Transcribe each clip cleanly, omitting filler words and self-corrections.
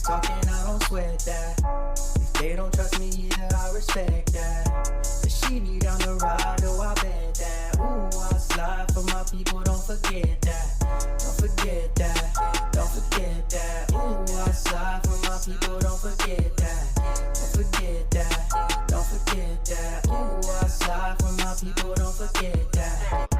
talking, I don't sweat that. If they don't trust me either, I respect that. The she need down the ride, oh I bet that. Ooh, I slide for my people, don't forget that. Don't forget that, don't forget that. Ooh, I slide for my people, don't forget that. Don't forget that, don't forget that. Ooh, I slide for my people, don't forget that.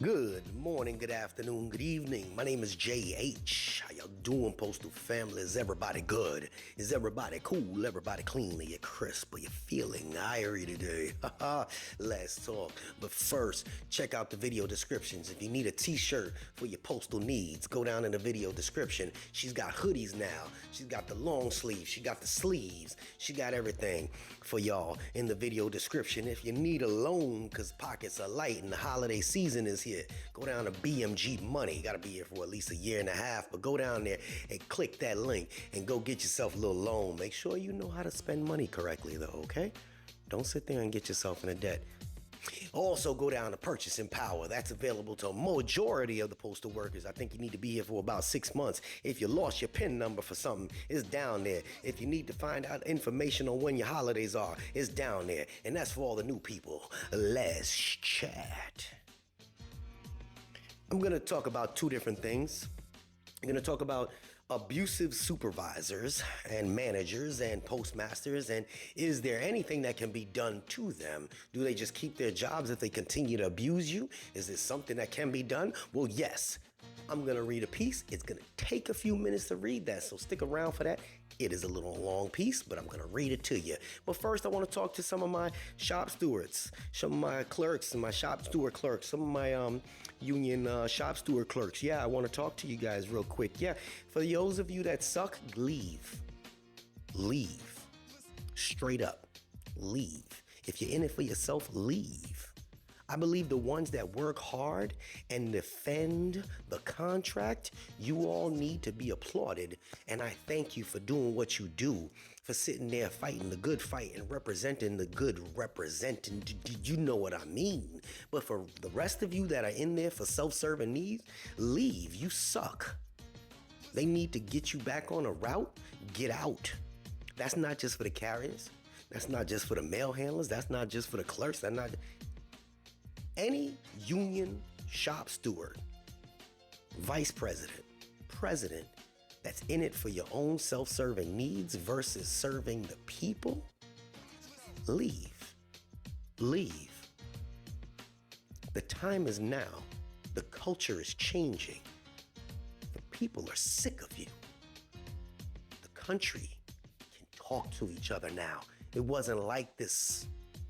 Good morning, good afternoon, good evening. My name is JH. How y'all doing, Postal family? Is everybody good? Is everybody cool? Everybody clean? Are you crisp? Are you feeling irie today? Let's talk. But first, check out the video descriptions. If you need a t-shirt for your postal needs, go down in the video description. She's got hoodies now. She's got the long sleeves. She got the sleeves. She got everything for y'all in the video description. If you need a loan because pockets are light and the holiday season is here, go down to BMG Money. You got to be here for at least a year and a half, but go down there and click that link and go get yourself a little loan. Make sure you know how to spend money correctly though, okay? Don't sit there and get yourself in a debt. Also go down to Purchasing Power. That's available to a majority of the postal workers. I think you need to be here for about 6 months. If you lost your PIN number for something, it's down there. If you need to find out information on when your holidays are, it's down there. And that's for all the new people. Let's chat. I'm going to talk about two different things. I'm going to talk about abusive supervisors and managers and postmasters, and is there anything that can be done to them? Do they just keep their jobs if they continue to abuse you? Is this something that can be done? Well, yes. I'm going to read a piece. It's going to take a few minutes to read that, so stick around for that. It is a little long piece, but I'm going to read it to you. But first, I want to talk to some of my shop stewards, some of my clerks and my shop steward clerks, some of my union shop steward clerks. Yeah, I want to talk to you guys real quick. Yeah, for those of you that suck, leave. Leave. Straight up. Leave. If you're in it for yourself, leave. I believe the ones that work hard and defend the contract, you all need to be applauded. And I thank you for doing what you do, for sitting there fighting the good fight and representing the good representing. You know what I mean? But for the rest of you that are in there for self-serving needs, leave. You suck. They need to get you back on a route. Get out. That's not just for the carriers. That's not just for the mail handlers. That's not just for the clerks. That's not... Any union shop steward, vice president, president that's in it for your own self-serving needs versus serving the people, leave. Leave. The time is now. The culture is changing. The people are sick of you. The country can talk to each other now. It wasn't like this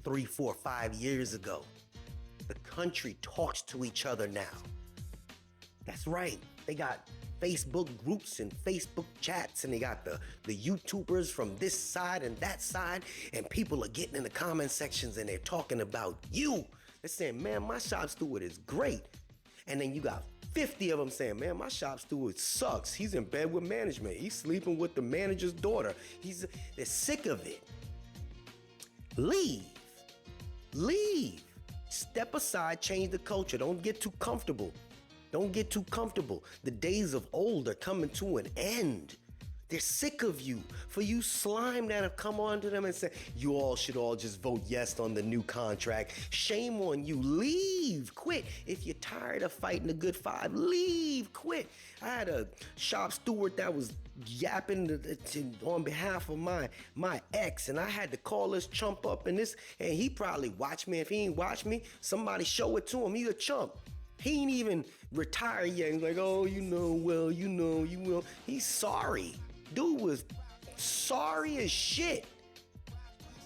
3, 4, 5 years ago. The country talks to each other now. That's right. They got Facebook groups and Facebook chats, and they got the YouTubers from this side and that side, and people are getting in the comment sections and they're talking about you. They're saying, man, my shop steward is great. And then you got 50 of them saying, man, my shop steward sucks. He's in bed with management. He's sleeping with the manager's daughter. They're sick of it. Leave. Leave. Step aside, change the culture. Don't get too comfortable. Don't get too comfortable. The days of old are coming to an end. They're sick of you. For you slime that have come on to them and say, you all should all just vote yes on the new contract. Shame on you. Leave. Quit. If you're tired of fighting the good fight, leave. Quit. I had a shop steward that was yapping on behalf of my ex, and I had to call this chump up and he probably watched me. If he ain't watched me, somebody show it to him. He's a chump. He ain't even retired yet. He's like, oh, you will. He's sorry. Dude was sorry as shit.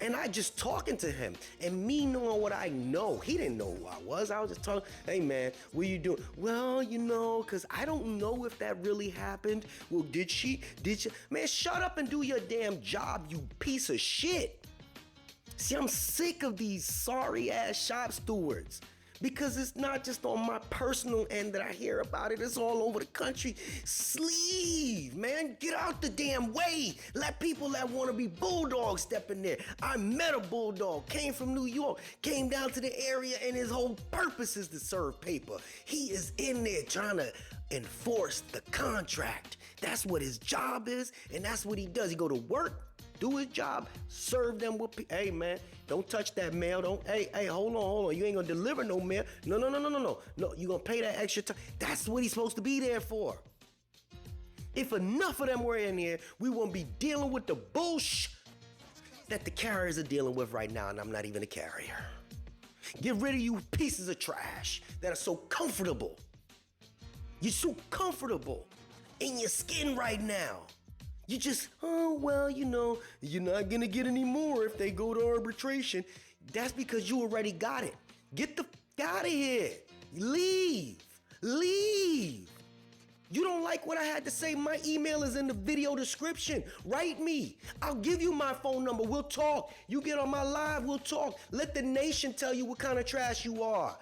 And I just talking to him and me knowing what I know. He didn't know who I was. I was just talking, hey man, what you doing? Well, cause I don't know if that really happened. Well, did she? Man, shut up and do your damn job, you piece of shit. See, I'm sick of these sorry ass shop stewards. Because it's not just on my personal end that I hear about it. It's all over the country. Sleeve, man, get out the damn way. Let people that want to be bulldogs step in there. I met a bulldog, came from New York, came down to the area, and his whole purpose is to serve paper. He is in there trying to enforce the contract. That's what his job is, and that's what he does. He go to work, do his job, serve them with, hey man, don't touch that mail, hey, hold on, you ain't gonna deliver no mail. No, you gonna pay that extra time. That's what he's supposed to be there for. If enough of them were in here, we won't be dealing with the bullshit that the carriers are dealing with right now, and I'm not even a carrier. Get rid of you pieces of trash that are so comfortable. You're so comfortable in your skin right now. You just, you're not gonna get any more if they go to arbitration. That's because you already got it. Get the f out of here. Leave. You don't like what I had to say? My email is in the video description. Write me. I'll give you my phone number. We'll talk. You get on my live, we'll talk. Let the nation tell you what kind of trash you are.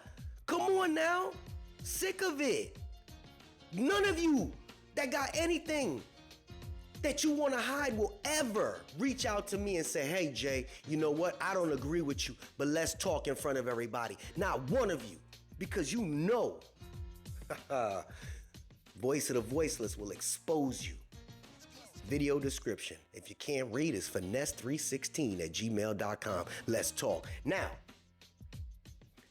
Come on now. Sick of it. None of you that got anything that you want to hide will ever reach out to me and say, hey, Jay, you know what? I don't agree with you, but let's talk in front of everybody. Not one of you, because you know, Voice of the Voiceless will expose you. Video description. If you can't read, it's finesse316@gmail.com. Let's talk. Now,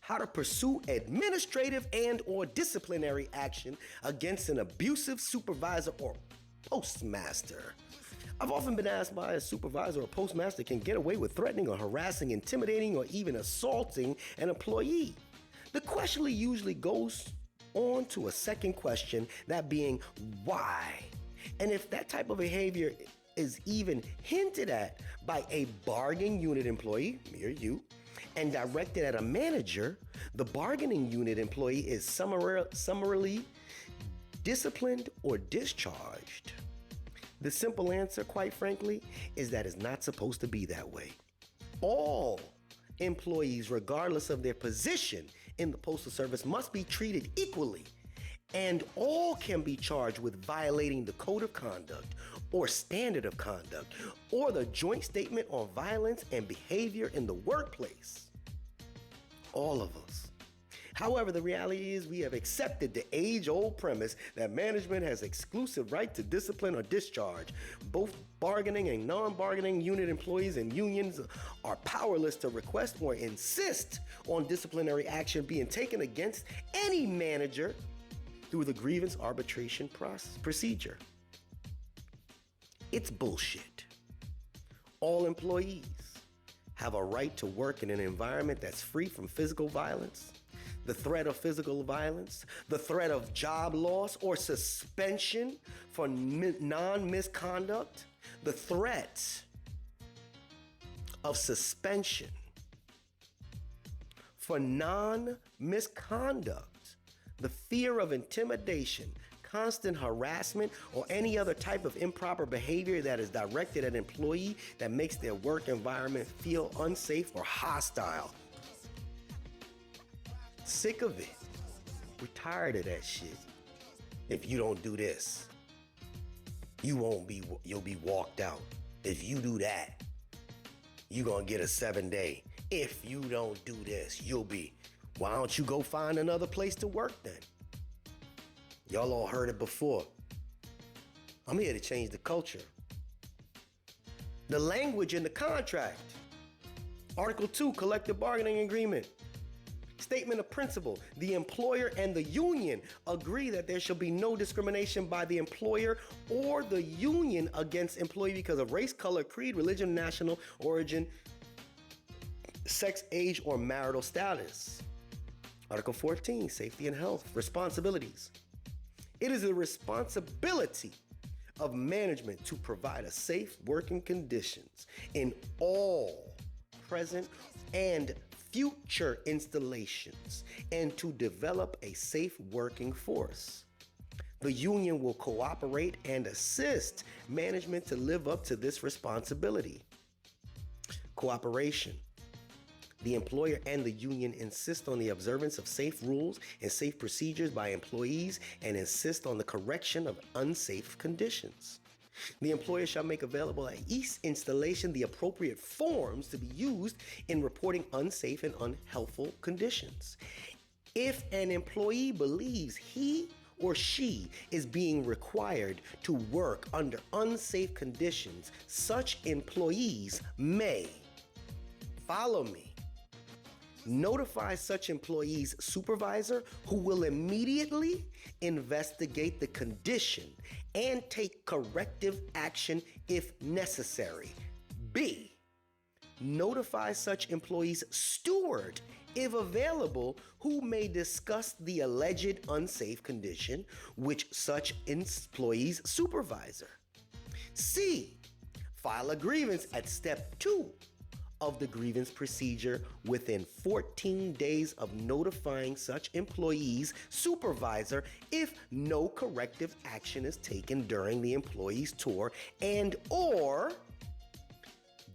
how to pursue administrative and or disciplinary action against an abusive supervisor or postmaster. I've often been asked why a supervisor or postmaster can get away with threatening or harassing, intimidating, or even assaulting an employee. The question usually goes on to a second question, that being why? And if that type of behavior is even hinted at by a bargaining unit employee, me or you, and directed at a manager, the bargaining unit employee is summarily disciplined or discharged. The simple answer, quite frankly, is that it's not supposed to be that way. All employees, regardless of their position in the Postal Service, must be treated equally, and all can be charged with violating the Code of Conduct or Standard of Conduct or the Joint Statement on Violence and Behavior in the Workplace. All of us. However, the reality is we have accepted the age-old premise that management has exclusive right to discipline or discharge. Both bargaining and non-bargaining unit employees and unions are powerless to request or insist on disciplinary action being taken against any manager through the grievance arbitration procedure. It's bullshit. All employees have a right to work in an environment that's free from physical violence, the threat of physical violence, the threat of job loss or suspension for non-misconduct, the threat of suspension for non-misconduct, the fear of intimidation, constant harassment, or any other type of improper behavior that is directed at an employee that makes their work environment feel unsafe or hostile. Sick of it. We're tired of that shit. If you don't do this, you'll be walked out. If you do that, you're gonna get a 7-day. If you don't do this, why don't you go find another place to work then? Y'all all heard it before. I'm here to change the culture. The language in the contract. Article 2, collective bargaining agreement. Statement of principle. The employer and the union agree that there shall be no discrimination by the employer or the union against employee because of race, color, creed, religion, national origin, sex, age, or marital status. Article 14, safety and health, responsibilities. It is the responsibility of management to provide a safe working conditions in all present and future installations and to develop a safe working force. The union will cooperate and assist management to live up to this responsibility. Cooperation. The employer and the union insist on the observance of safe rules and safe procedures by employees and insist on the correction of unsafe conditions. The employer shall make available at each installation the appropriate forms to be used in reporting unsafe and unhealthful conditions. If an employee believes he or she is being required to work under unsafe conditions, such employees may, follow me, notify such employee's supervisor, who will immediately investigate the condition and take corrective action if necessary. B, notify such employee's steward, if available, who may discuss the alleged unsafe condition with such employee's supervisor. C, file a grievance at step 2 of the grievance procedure within 14 days of notifying such employee's supervisor if no corrective action is taken during the employee's tour, and or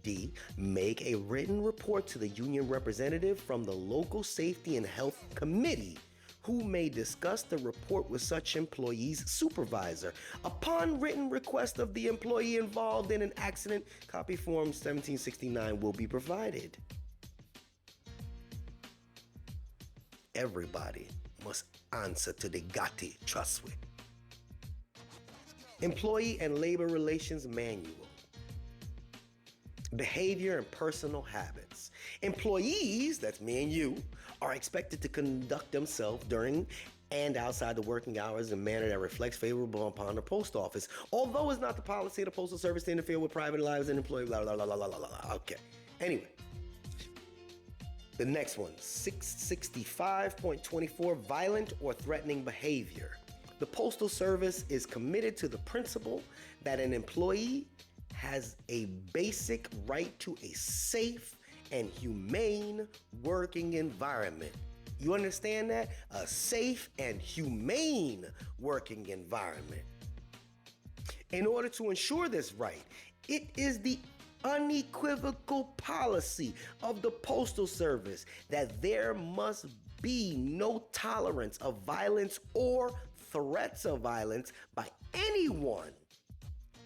D, make a written report to the union representative from the local safety and health committee, who may discuss the report with such employee's supervisor. Upon written request of the employee involved in an accident, copy form 1769 will be provided. Everybody must answer to the GOTT, trust me. Employee and Labor Relations Manual. Behavior and personal habits. Employees, that's me and you, are expected to conduct themselves during and outside the working hours in a manner that reflects favorable upon the post office. Although it's not the policy of the Postal Service to interfere with private lives and employee, blah, blah, blah, blah, blah, blah, blah. Okay. Anyway, the next one, 665.24, violent or threatening behavior. The Postal Service is committed to the principle that an employee has a basic right to a safe and humane working environment. You understand that? A safe and humane working environment. In order to ensure this right, it is the unequivocal policy of the Postal Service that there must be no tolerance of violence or threats of violence by anyone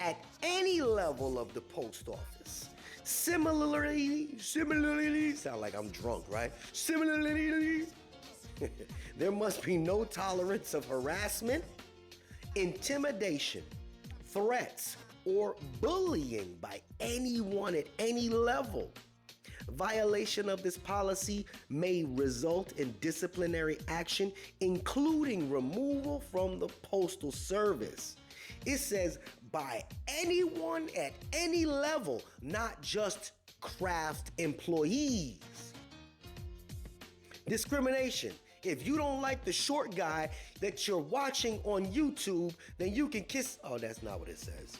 at any level of the post office. Similarly, sound like I'm drunk, right? Similarly, there must be no tolerance of harassment, intimidation, threats, or bullying by anyone at any level. Violation of this policy may result in disciplinary action, including removal from the Postal Service. It says by anyone at any level, not just craft employees. Discrimination. If you don't like the short guy that you're watching on YouTube, then you can kiss. Oh, that's not what it says.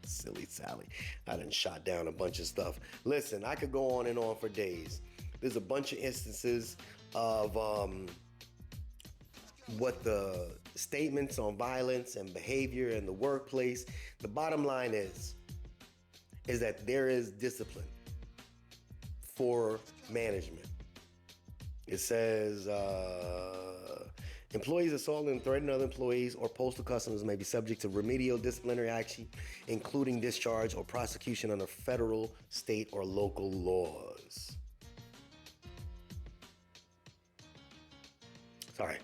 Silly Sally. I done shot down a bunch of stuff. Listen, I could go on and on for days. There's a bunch of instances of what the statements on violence and behavior in the workplace. The bottom line is that there is discipline for management. It says employees assaulting and threatening other employees or postal customers may be subject to remedial disciplinary action, including discharge or prosecution under federal, state, or local laws. Sorry.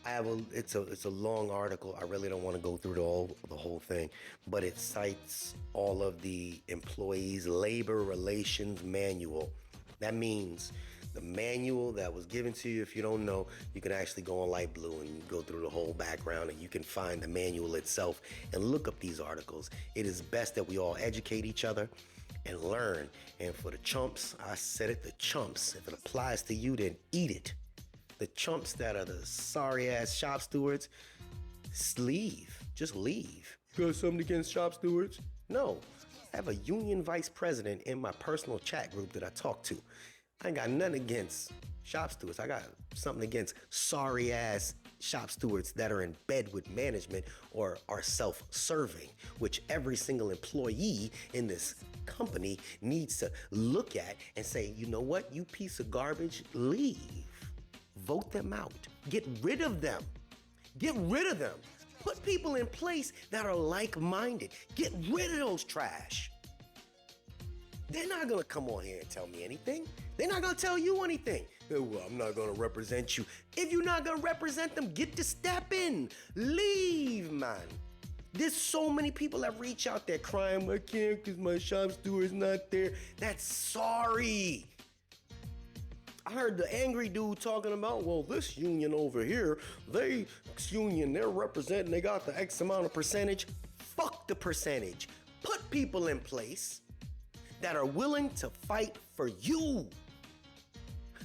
It's a long article. I really don't want to go through the whole thing, but it cites all of the employees' labor relations manual. That means the manual that was given to you. If you don't know, you can actually go on Light Blue and go through the whole background, and you can find the manual itself and look up these articles. It is best that we all educate each other and learn. And for the chumps, I said it, the chumps. If it applies to you, then eat it. The chumps that are the sorry-ass shop stewards, leave. Just leave. You got something against shop stewards? No. I have a union vice president in my personal chat group that I talk to. I ain't got nothing against shop stewards. I got something against sorry-ass shop stewards that are in bed with management or are self-serving, which every single employee in this company needs to look at and say, you know what, you piece of garbage, leave. Vote them out. Get rid of them. Get rid of them. Put people in place that are like-minded. Get rid of those trash. They're not gonna come on here and tell me anything. They're not gonna tell you anything. Well, I'm not gonna represent you. If you're not gonna represent them, get to step in. Leave, man. There's so many people that reach out there crying, I can't because my shop steward's not there. That's sorry. I heard the angry dude talking about, well, this union over here, they're representing, they got the X amount of percentage. Fuck the percentage. Put people in place that are willing to fight for you.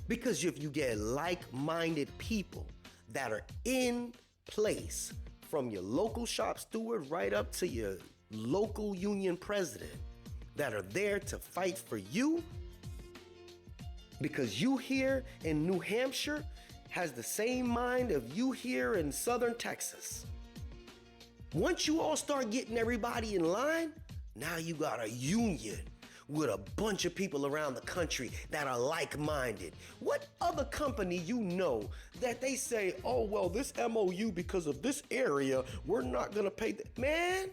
Because if you get like-minded people that are in place, from your local shop steward right up to your local union president, that are there to fight for you, because you here in New Hampshire has the same mind of you here in Southern Texas. Once you all start getting everybody in line, now you got a union with a bunch of people around the country that are like-minded. What other company you know that they say, oh, well, this MOU, because of this area, we're not gonna pay man,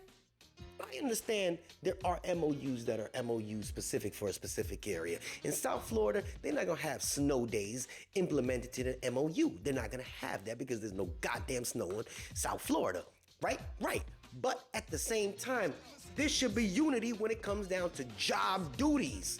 I understand there are MOUs that are MOUs specific for a specific area. In South Florida, they're not gonna have snow days implemented to the MOU. They're not gonna have that because there's no goddamn snow in South Florida, right? Right. But at the same time, there should be unity when it comes down to job duties.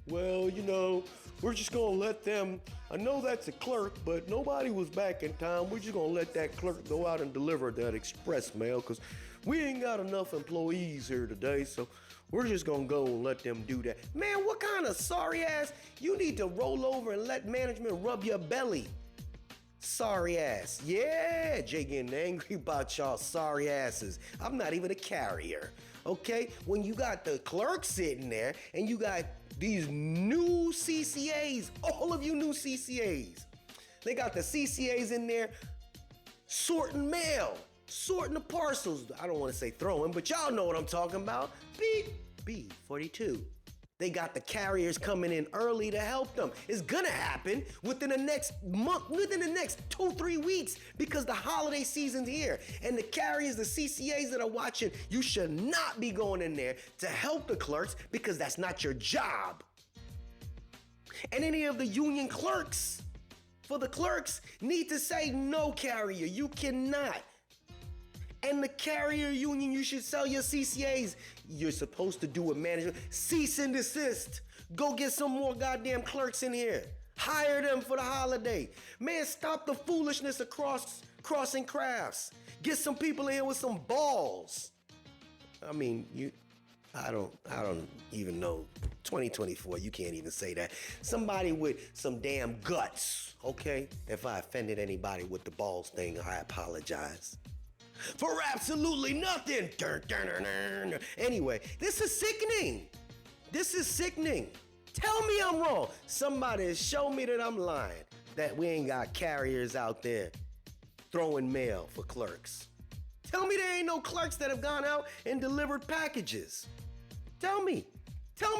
Well, you know, we're just gonna let them, I know that's a clerk, but nobody was back in time. We're just gonna let that clerk go out and deliver that express mail because we ain't got enough employees here today, so we're just gonna go and let them do that. Man, what kind of sorry ass? You need to roll over and let management rub your belly. Sorry ass. Yeah, Jay getting angry about y'all sorry asses. I'm not even a carrier, okay? When you got the clerk sitting there and you got these new CCAs, all of you new CCAs, they got the CCAs in there sorting mail, sorting the parcels. I don't want to say throwing, but y'all know what I'm talking about. Beep, B42. They got the carriers coming in early to help them. It's gonna happen within the next month, within the next 2-3 weeks, because the holiday season's here. And the carriers, the CCAs that are watching, you should not be going in there to help the clerks because that's not your job. And any of the union clerks, for the clerks, need to say, no, carrier, you cannot. And the carrier union, you should tell your CCAs, you're supposed to do a management. Cease and desist. Go get some more goddamn clerks in here. Hire them for the holiday. Man, stop the foolishness across crossing crafts. Get some people in here with some balls. I mean, I don't even know. 2024, you can't even say that. Somebody with some damn guts, okay? If I offended anybody with the balls thing, I apologize. For absolutely nothing. Anyway, this is sickening. This is sickening. Tell me I'm wrong. Somebody show me that I'm lying, that we ain't got carriers out there throwing mail for clerks. Tell me there ain't no clerks that have gone out and delivered packages. Tell me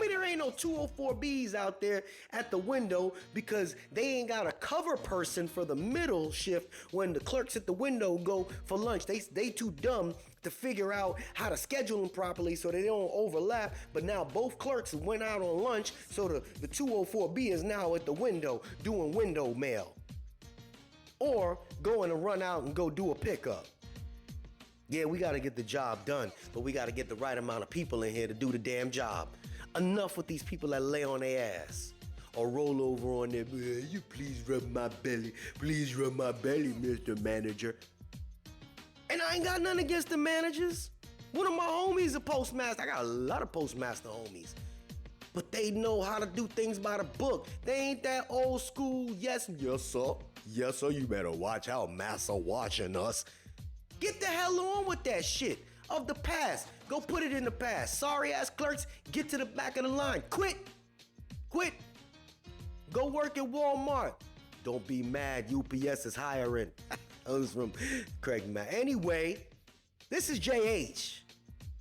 there ain't no 204Bs out there at the window because they ain't got a cover person for the middle shift when the clerks at the window go for lunch. They too dumb to figure out how to schedule them properly so they don't overlap. But now both clerks went out on lunch, so the 204B is now at the window doing window mail. Or going to run out and go do a pickup. Yeah, we got to get the job done, but we got to get the right amount of people in here to do the damn job. Enough with these people that lay on their ass or roll over on their, you please rub my belly. Please rub my belly, Mr. Manager. And I ain't got nothing against the managers. One of my homies is a postmaster. I got a lot of postmaster homies. But they know how to do things by the book. They ain't that old school, yes, sir. Yes, sir, you better watch out, massa watching us. Get the hell on with that shit of the past. Go put it in the past. Sorry ass clerks, get to the back of the line. Quit. Go work at Walmart. Don't be mad, UPS is hiring. That was from Craig Mack. Anyway, this is JH.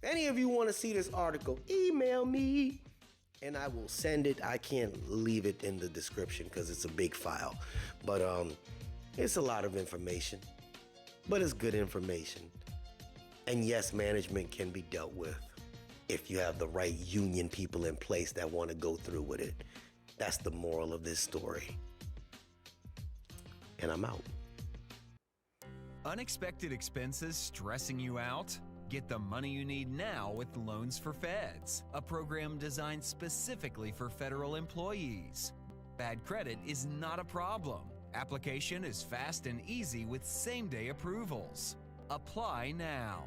If any of you want to see this article, email me and I will send it. I can't leave it in the description because it's a big file. But it's a lot of information. But it's good information. And yes, management can be dealt with if you have the right union people in place that want to go through with it. That's the moral of this story. And I'm out. Unexpected expenses stressing you out? Get the money you need now with Loans for Feds, a program designed specifically for federal employees. Bad credit is not a problem. Application is fast and easy with same-day approvals. Apply now.